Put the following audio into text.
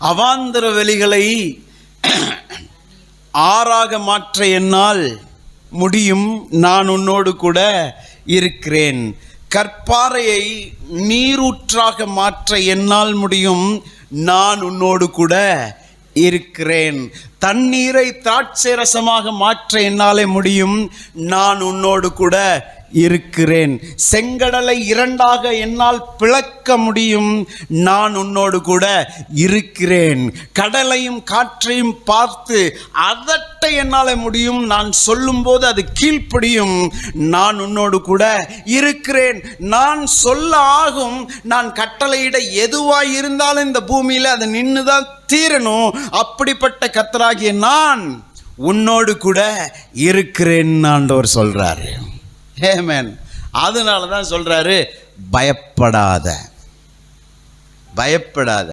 அவாந்தர வெளிகளை ஆறாக மாற்ற என்னால் முடியும், நான் உன்னோடு கூட இருக்கிறேன். கற்பாறையை நீரூற்றாக மாற்ற என்னால் முடியும், நான் உன்னோடு கூட இருக்கிறேன். தண்ணீரை திராட்சை ரசமாக மாற்ற என்னாலே முடியும், நான் உன்னோடு கூட இருக்கிறேன். செங்கடலை இரண்டாக என்னால் பிளக்க முடியும், நான் உன்னோடு கூட இருக்கிறேன். கடலையும் காற்றையும் பார்த்து அதட்ட என்னால் முடியும், நான் சொல்லும்போது அது கீழ்ப்படியும், நான் உன்னோடு கூட இருக்கிறேன். நான் சொல்ல ஆகும், நான் கட்டளையிட எதுவாய் இருந்தாலும் இந்த பூமியில் அது நின்றுதான் தீரணும். அப்படிப்பட்ட கர்த்தராகிய நான் உன்னோடு கூட இருக்கிறேன் ஆண்டவர் சொல்றாரு. ஆமென். அதனால தான் சொல்றாரு, பயப்படாத.